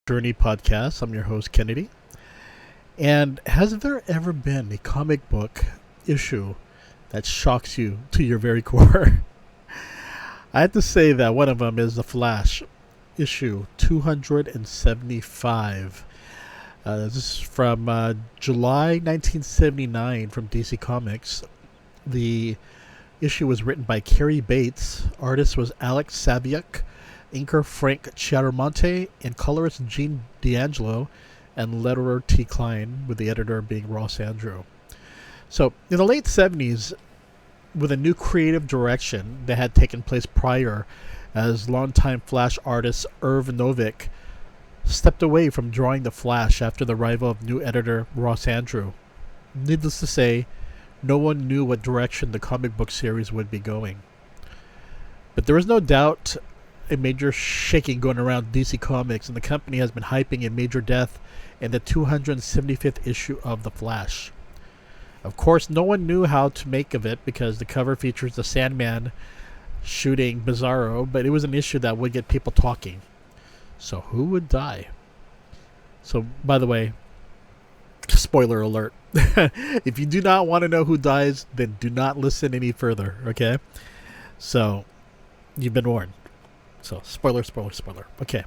Journey podcast. I'm your host, Kennedy. And has there ever been a comic book issue that shocks you to your very core? I have to say that one of them is The Flash, issue 275. This is from July 1979 from DC Comics. The issue was written by Cary Bates. Artist was Alex Saviuk. Inker Frank Chiaramonte, and colorist Gene D'Angelo, and letterer T. Klein, with the editor being Andru. So, in the late 70s, with a new creative direction that had taken place prior, as longtime Flash artist Irv Novick stepped away from drawing the Flash after the arrival of new editor Andru. Needless to say, no one knew what direction the comic book series would be going. But there was no doubt a major shaking going around DC Comics, and the company has been hyping a major death in the 275th issue of The Flash. Of course, no one knew how to make of it because the cover features the Sandman shooting Bizarro, but it was an issue that would get people talking. So who would die? So, by the way, spoiler alert. If you do not want to know who dies, then do not listen any further, okay? So, you've been warned. So, spoiler. Okay.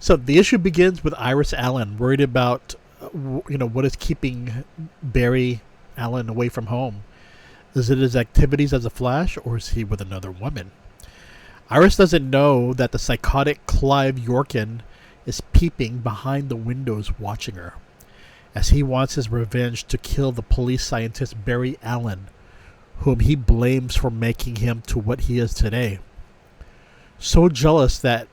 So, the issue begins with Iris Allen worried about, what is keeping Barry Allen away from home. Is it his activities as a Flash, or is he with another woman? Iris doesn't know that the psychotic Clive Yorkin is peeping behind the windows watching her, as he wants his revenge to kill the police scientist Barry Allen, whom he blames for making him to what he is today. So jealous that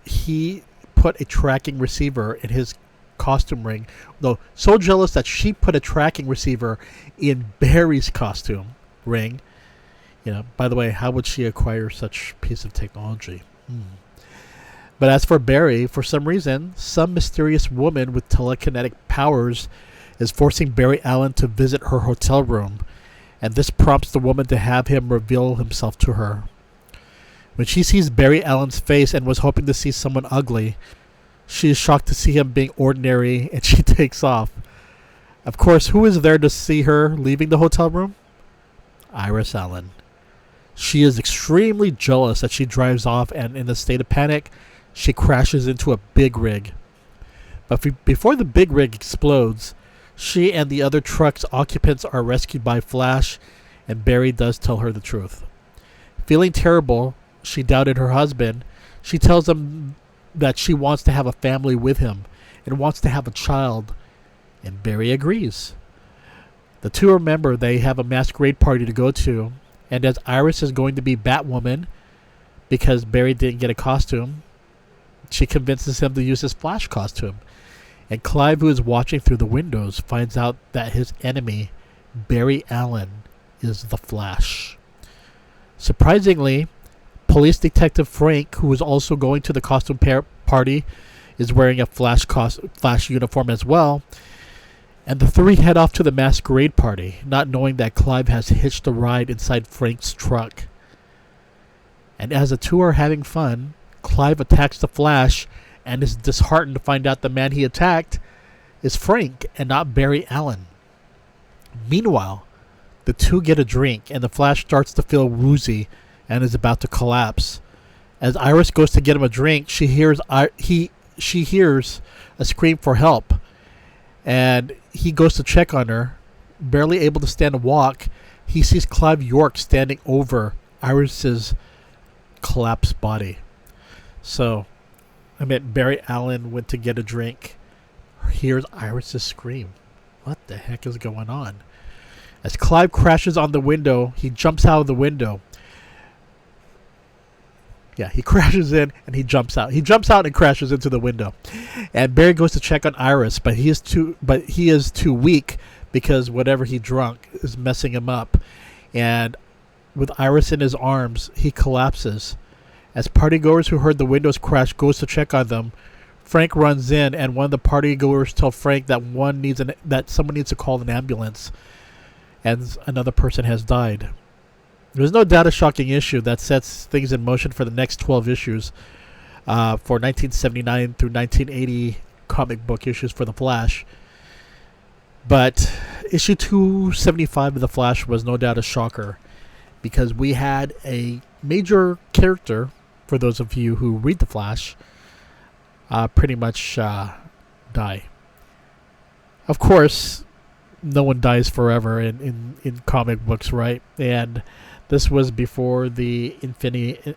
he put a tracking receiver in his costume ring. No, so jealous that she put a tracking receiver in Barry's costume ring. By the way, how would she acquire such piece of technology? But as for Barry, for some reason, some mysterious woman with telekinetic powers is forcing Barry Allen to visit her hotel room, and this prompts the woman to have him reveal himself to her. When she sees Barry Allen's face and was hoping to see someone ugly, she is shocked to see him being ordinary, and she takes off. Of course, who is there to see her leaving the hotel room? Iris Allen. She is extremely jealous that she drives off, and in a state of panic, she crashes into a big rig. But before the big rig explodes, she and the other truck's occupants are rescued by Flash, and Barry does tell her the truth. Feeling terrible, she doubted her husband. She tells him that she wants to have a family with him and wants to have a child, and Barry agrees. The two remember they have a masquerade party to go to, and as Iris is going to be Batwoman because Barry didn't get a costume, she convinces him to use his Flash costume. And Clive, who is watching through the windows, finds out that his enemy, Barry Allen, is the Flash. Surprisingly, Police Detective Frank, who is also going to the costume party, is wearing a Flash uniform as well. And the three head off to the masquerade party, not knowing that Clive has hitched a ride inside Frank's truck. And as the two are having fun, Clive attacks the Flash and is disheartened to find out the man he attacked is Frank and not Barry Allen. Meanwhile, the two get a drink and the Flash starts to feel woozy and is about to collapse. As Iris goes to get him a drink, she hears a scream for help, and he goes to check on her. Barely able to stand and walk, he sees Clive York standing over Iris's collapsed body. So, Barry Allen went to get a drink, hears Iris's scream. What the heck is going on? As Clive crashes on the window, he jumps out of the window. Yeah, he crashes in and he jumps out. He jumps out and crashes into the window. And Barry goes to check on Iris, but he is too weak because whatever he drank is messing him up. And with Iris in his arms, he collapses. As partygoers who heard the windows crash goes to check on them, Frank runs in, and one of the partygoers tells Frank that someone needs to call an ambulance, and another person has died. There's no doubt a shocking issue that sets things in motion for the next 12 issues. for 1979 through 1980 comic book issues for The Flash. But issue 275 of The Flash was no doubt a shocker, because we had a major character, for those of you who read The Flash, pretty much die. Of course, no one dies forever in comic books, right? And this was before the Infinity,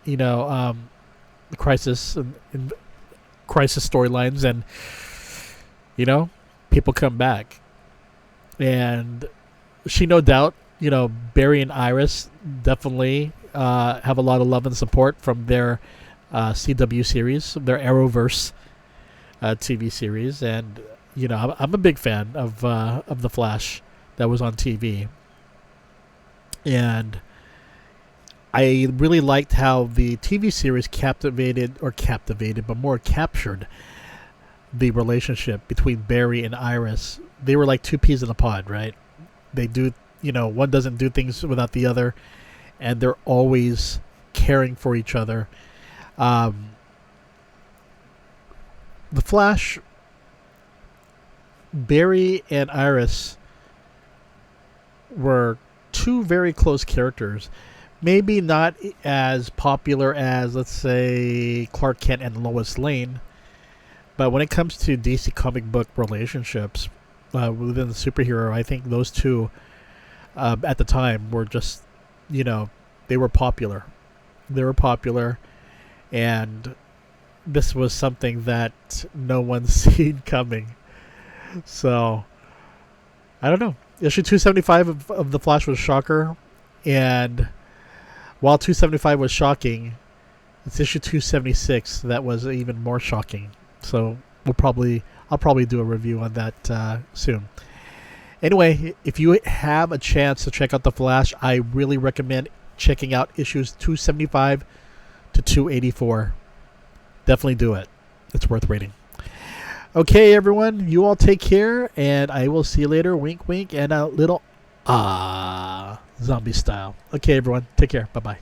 Crisis and Crisis storylines, and people come back. And she, no doubt, Barry and Iris definitely have a lot of love and support from their CW series, their Arrowverse TV series, and I'm a big fan of The Flash that was on TV, and I really liked how the TV series captured, but more captured the relationship between Barry and Iris. They were like two peas in a pod, right? They do, one doesn't do things without the other, and they're always caring for each other. The Flash, Barry and Iris were two very close characters. Maybe not as popular as, let's say, Clark Kent and Lois Lane, but when it comes to DC comic book relationships within the superhero, I think those two at the time were just, they were popular. They were popular, and this was something that no one's seen coming. So, I don't know. Issue 275 of The Flash was a shocker, and while 275 was shocking, it's issue 276 that was even more shocking. So I'll probably do a review on that soon. Anyway, if you have a chance to check out The Flash, I really recommend checking out issues 275 to 284. Definitely do it. It's worth reading. Okay, everyone, you all take care, and I will see you later. Wink, wink, and a little zombie style. Okay, everyone, take care. Bye-bye.